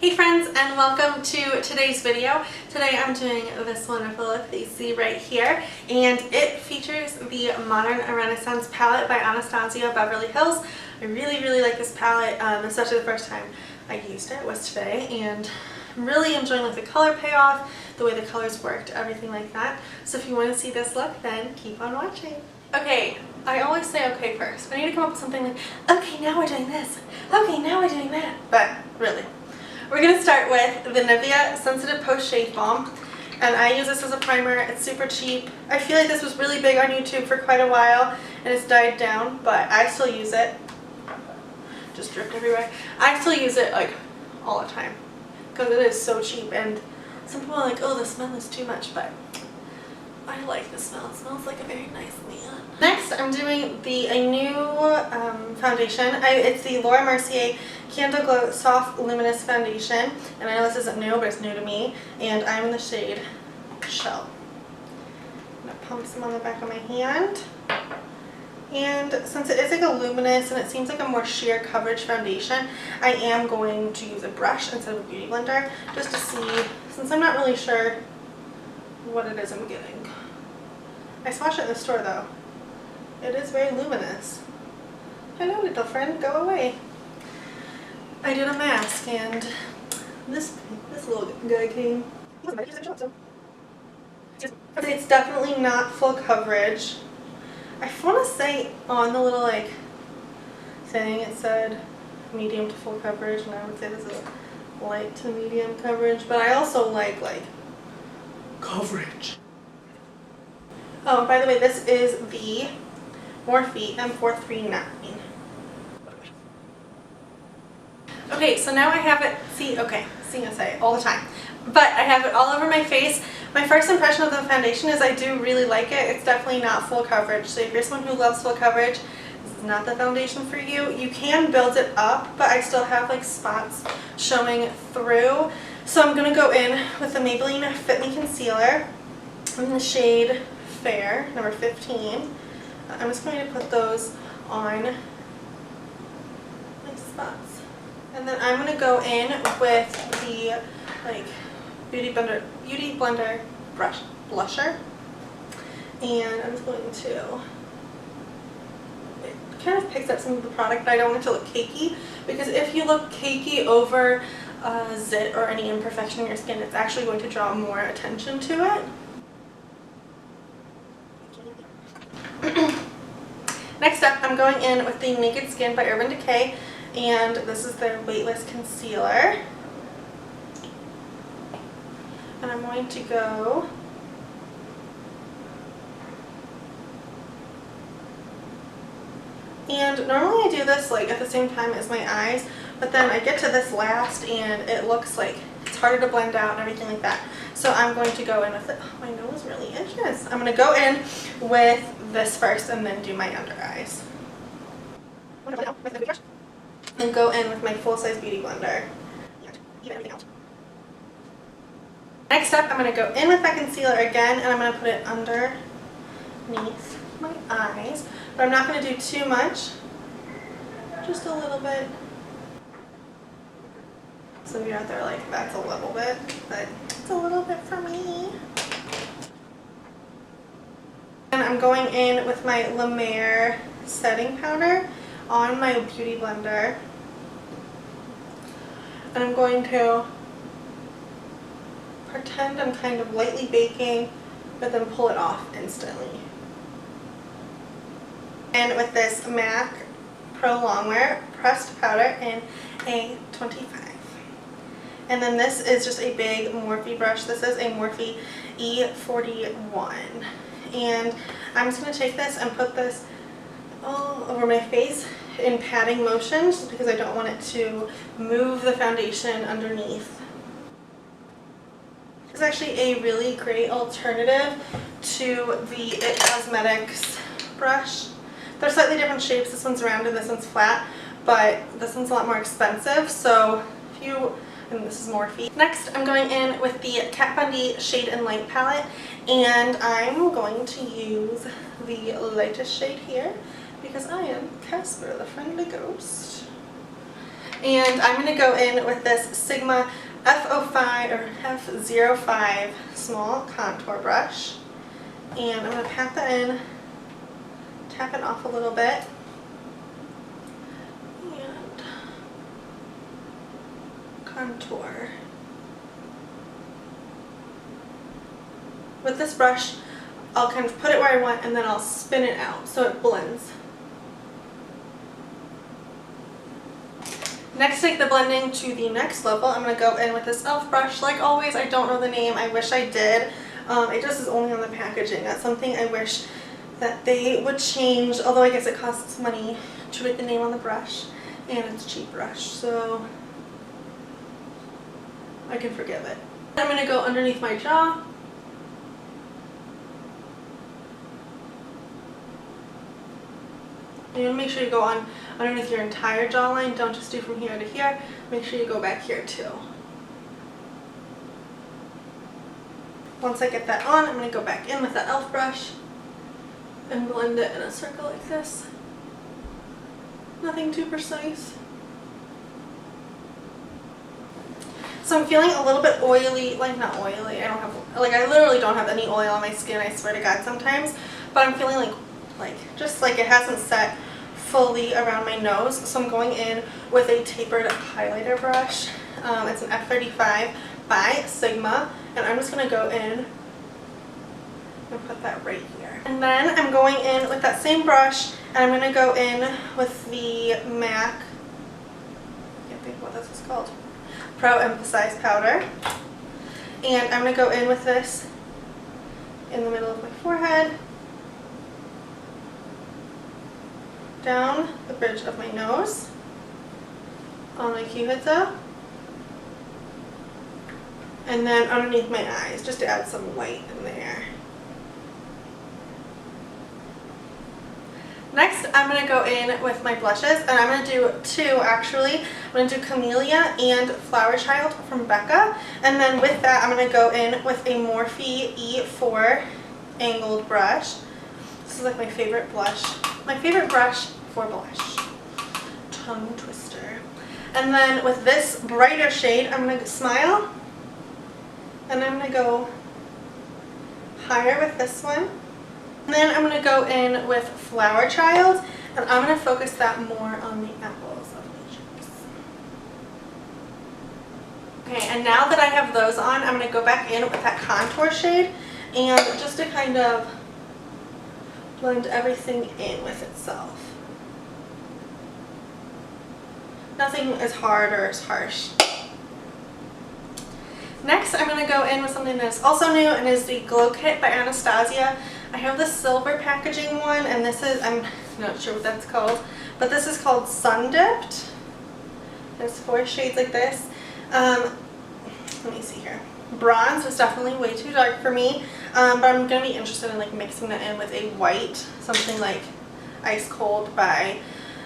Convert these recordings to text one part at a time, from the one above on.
Hey friends, and welcome to today's video. Today I'm doing this wonderful look that you see right here, and it features the Modern Renaissance palette by Anastasia Beverly Hills. I really like this palette, especially the first time I used it was today, and I'm really enjoying like the color payoff, the way the colors worked, everything like that. So if you want to see this look, then keep on watching. Okay, I always say okay first. I need to come up with something like, okay, now we're doing this, okay, now we're doing that, but really. We're going to start with the Nivea Sensitive Post Shave Balm, and I use this as a primer. It's super cheap. I feel like this was really big on YouTube for quite a while and it's died down, but I still use it. Just dripped everywhere. I still use it like all the time because it is so cheap, and some people are like, oh, the smell is too much, but I like the smell. It smells like a very nice man. Next, I'm doing a new foundation. It's the Laura Mercier Candle Glow Soft Luminous Foundation, and I know this isn't new, but it's new to me, and I'm in the shade Shell. I'm going to pump some on the back of my hand, and since it is like a luminous and it seems like a more sheer coverage foundation, I am going to use a brush instead of a beauty blender just to see, since I'm not really sure what it is I'm getting. I swatched it in the store though. It is very luminous. Hello little friend, go away. I did a mask and this little guy came. It's definitely not full coverage. I want to say on the little like thing it said medium to full coverage, and I would say this is light to medium coverage, but I also like coverage. Oh, by the way, this is the Morphe M439. Okay, so now I have it, see I say it all the time, but I have it all over my face. My first impression of the foundation is I do really like it. It's definitely not full coverage, so if you're someone who loves full coverage, this is not the foundation for you. You can build it up, but I still have like spots showing through. So I'm going to go in with the Maybelline Fit Me Concealer in the shade Fair, number 15. I'm just going to put those on my spots. And then I'm going to go in with the Beauty Blender brush blusher. And I'm just going to, it kind of picks up some of the product, but I don't want it to look cakey, because if you look cakey over zit or any imperfection in your skin, it's actually going to draw more attention to it. Next up, I'm going in with the Naked Skin by Urban Decay, and this is their Weightless Concealer. And I'm going to go and normally I do this like at the same time as my eyes, but then I get to this last and it looks like it's harder to blend out and everything like that. So I'm going to go in with it. Oh, my nose really itches. I'm going to go in with this first and then do my under eyes. And go in with my full-size beauty blender. Next up, I'm going to go in with that concealer again, and I'm going to put it underneath my eyes. But I'm not going to do too much. Just a little bit. Some of you out there are like, that's a little bit, but it's a little bit for me. And I'm going in with my La Mer setting powder on my beauty blender. And I'm going to pretend I'm kind of lightly baking, but then pull it off instantly. And with this MAC Pro Longwear pressed powder in A25. And then this is just a big Morphe brush. This is a Morphe E41. And I'm just going to take this and put this all over my face in patting motions because I don't want it to move the foundation underneath. It's actually a really great alternative to the IT Cosmetics brush. They're slightly different shapes. This one's round and this one's flat, but this one's a lot more expensive. So if you, and this is Morphe. Next, I'm going in with the Kat Von D Shade and Light palette, and I'm going to use the lightest shade here because I am Casper the Friendly Ghost. And I'm going to go in with this Sigma F05 or F05 small contour brush. And I'm going to pat that in, tap it off a little bit. And contour. With this brush, I'll kind of put it where I want and then I'll spin it out so it blends. Next, take the blending to the next level. I'm going to go in with this e.l.f. brush. Like always, I don't know the name. I wish I did. It just is only on the packaging. That's something I wish that they would change, although I guess it costs money to write the name on the brush, and it's a cheap brush, so I can forgive it. I'm going to go underneath my jaw. You want to make sure you go on underneath your entire jawline. Don't just do from here to here. Make sure you go back here too. Once I get that on, I'm going to go back in with the e.l.f. brush and blend it in a circle like this. Nothing too precise. So I'm feeling a little bit oily, like not oily, I literally don't have any oil on my skin, I swear to God sometimes, but I'm feeling just like it hasn't set fully around my nose, so I'm going in with a tapered highlighter brush. It's an F35 by Sigma, and I'm just going to go in and put that right here. And then I'm going in with that same brush, and I'm going to go in with the MAC, I can't think what this is called, Pro Emphasize Powder. And I'm going to go in with this in the middle of my forehead, down the bridge of my nose, on my cupid's bow, and then underneath my eyes, just to add some light in there. Next, I'm going to go in with my blushes, and I'm going to do two actually. I'm going to do Camellia and Flower Child from Becca, and then with that I'm going to go in with a Morphe E4 angled brush. This is like my favorite blush. My favorite brush for blush. Tongue twister. And then with this brighter shade, I'm going to smile. And I'm going to go higher with this one. And then I'm going to go in with Flower Child. And I'm going to focus that more on the apples of my cheeks. Okay, and now that I have those on, I'm going to go back in with that contour shade. And just to kind of blend everything in with itself. Nothing as hard or as harsh. Next, I'm going to go in with something that's also new, and is the Glow Kit by Anastasia. I have the silver packaging one, and this is, I'm not sure what that's called, but this is called Sun Dipped. There's 4 shades like this. Let me see here. Bronze was definitely way too dark for me, but I'm going to be interested in mixing that in with a white, something like Ice Cold by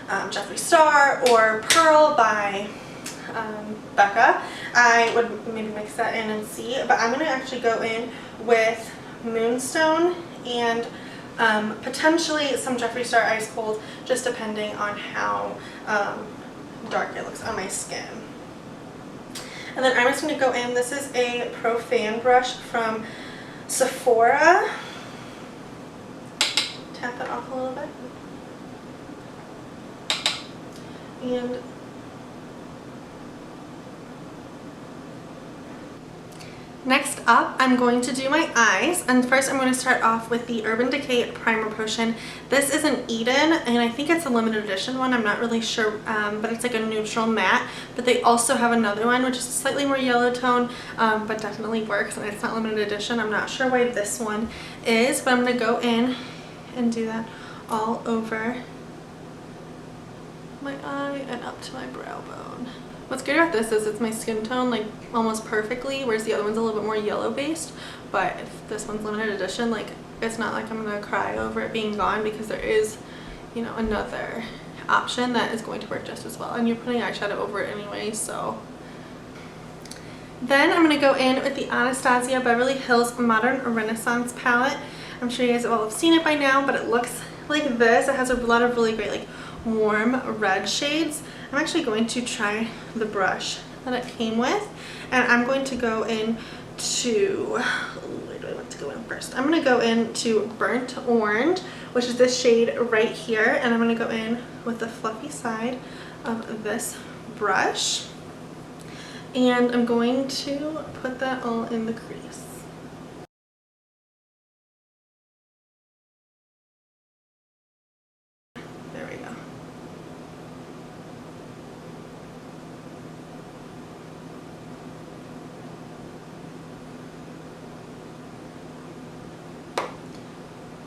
Jeffree Star or Pearl by Becca. I would maybe mix that in and see, but I'm going to actually go in with Moonstone and potentially some Jeffree Star Ice Cold, just depending on how dark it looks on my skin. And then I'm just going to go in, this is a Pro Fan brush from Sephora. Tap that off a little bit. And next up, I'm going to do my eyes, and first I'm going to start off with the Urban Decay Primer Potion. This is an Eden, and I think it's a limited edition one, I'm not really sure, but it's like a neutral matte, but they also have another one which is a slightly more yellow tone, but definitely works, and it's not limited edition. I'm not sure why this one is, but I'm going to go in and do that all over my eye and up to my brow bone. What's great about this is it's my skin tone almost perfectly, whereas the other one's a little bit more yellow based, but if this one's limited edition, it's not like I'm gonna cry over it being gone, because there is, you know, another option that is going to work just as well, and you're putting eyeshadow over it anyway, so. Then I'm gonna go in with the Anastasia Beverly Hills Modern Renaissance palette. I'm sure you guys all have seen it by now, but it looks like this. It has a lot of really great warm red shades. I'm actually going to try the brush that it came with, and I'm going to go into, where do I want to go in first? I'm going to go into Burnt Orange, which is this shade right here, and I'm going to go in with the fluffy side of this brush, and I'm going to put that all in the crease. There we go.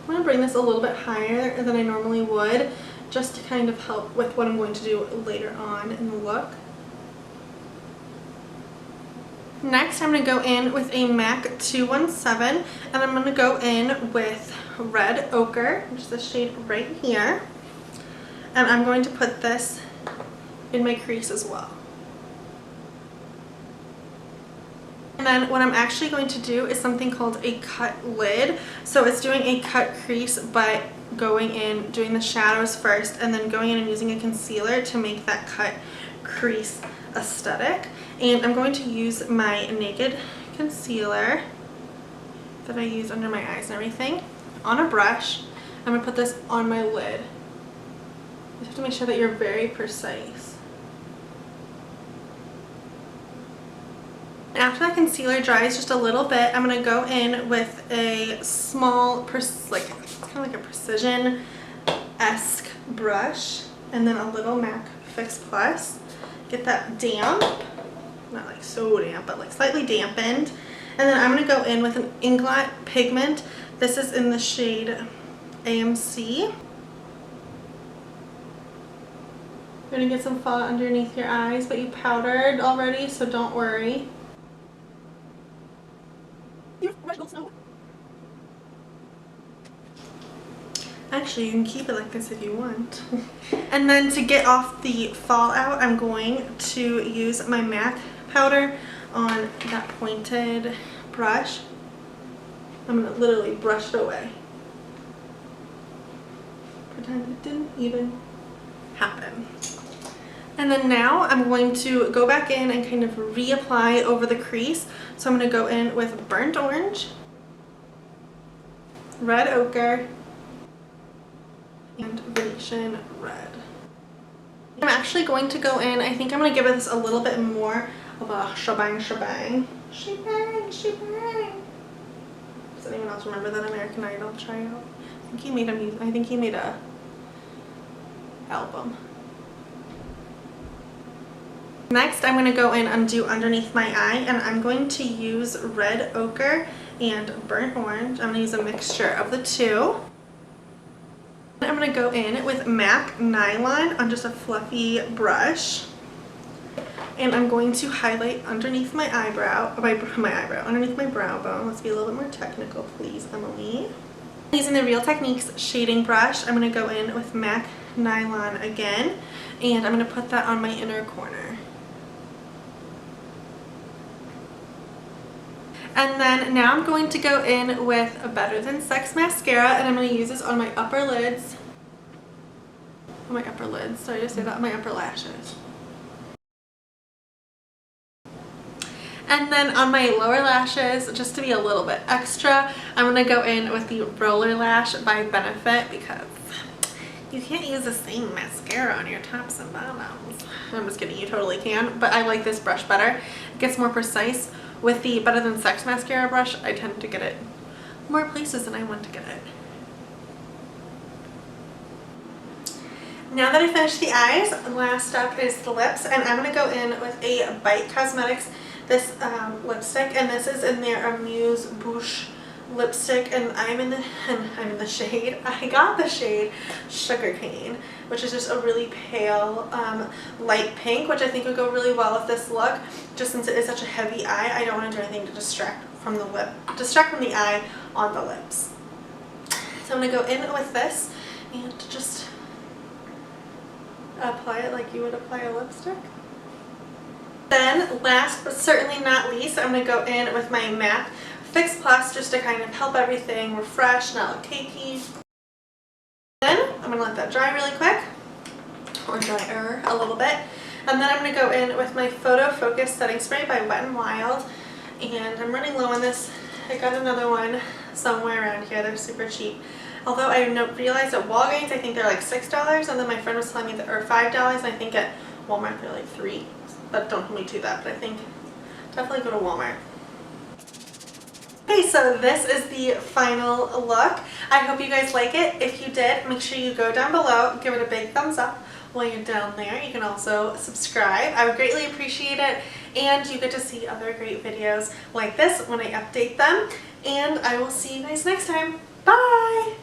I'm going to bring this a little bit higher than I normally would, just to kind of help with what I'm going to do later on in the look. Next, I'm going to go in with a MAC 217, and I'm going to go in with Red Ochre, which is the shade right here. And I'm going to put this in my crease as well. And then what I'm actually going to do is something called a cut lid. So it's doing a cut crease, but going in, doing the shadows first, and then going in and using a concealer to make that cut crease aesthetic. And I'm going to use my Naked concealer that I use under my eyes and everything on a brush. I'm going to put this on my lid. You have to make sure that you're very precise. After that concealer dries just a little bit, I'm going to go in with a small, it's kind of like a precision-esque brush, and then a little MAC Fix Plus. Get that damp, not like so damp, but like slightly dampened. And then I'm going to go in with an Inglot pigment. This is in the shade AMC. You're going to get some fallout underneath your eyes, but you powdered already, so don't worry. Actually, you can keep it like this if you want. And then to get off the fallout, I'm going to use my MAC powder on that pointed brush. I'm going to literally brush it away. Pretend it didn't even happen. And then now I'm going to go back in and kind of reapply over the crease. So I'm going to go in with Burnt Orange, Red Ochre, and Venetian Red. I'm actually going to go in, I think I'm going to give this a little bit more of a shebang. Does anyone else remember that American Idol tryout? I think he made a album. Next, I'm going to go in and do underneath my eye, and I'm going to use Red Ochre and Burnt Orange. I'm going to use a mixture of the two. I'm going to go in with MAC Nylon on just a fluffy brush, and I'm going to highlight underneath my eyebrow, underneath my brow bone. Let's be a little bit more technical, please, Emily. Using the Real Techniques shading brush, I'm going to go in with MAC Nylon again, and I'm going to put that on my inner corner. And then now I'm going to go in with a Better Than Sex mascara, and I'm going to use this on my upper lids. On my upper lids, sorry to say that, my upper lashes. And then on my lower lashes, just to be a little bit extra, I'm going to go in with the Roller Lash by Benefit, because you can't use the same mascara on your tops and bottoms. I'm just kidding, you totally can, but I like this brush better. It gets more precise. With the Better Than Sex mascara brush, I tend to get it more places than I want to get it. Now that I finished the eyes, last up is the lips, and I'm going to go in with a Bite Cosmetics this lipstick, and this is in their Amuse Bouche lipstick, and I'm in the shade, I got the shade Sugarcane, which is just a really pale light pink, which I think would go really well with this look. Just since it is such a heavy eye, I don't want to do anything to distract from the eye on the lips. So I'm going to go in with this and just apply it like you would apply a lipstick. Then last but certainly not least, I'm going to go in with my MAC Fix Plus just to kind of help everything refresh, not look cakey. Then I'm going to let that dry really quick. or drier a little bit. And then I'm going to go in with my Photo Focus Setting Spray by Wet n Wild. And I'm running low on this. I got another one somewhere around here. They're super cheap. Although I realized at Walgreens I think they're like $6, and then my friend was telling me that or $5, and I think at Walmart they're like $3. But don't hold me to that, but I think definitely go to Walmart. Okay, so this is the final look. I hope you guys like it. If you did, make sure you go down below, give it a big thumbs up. While you're down there, you can also subscribe. I would greatly appreciate it, and you get to see other great videos like this when I update them. And I will see you guys next time. Bye!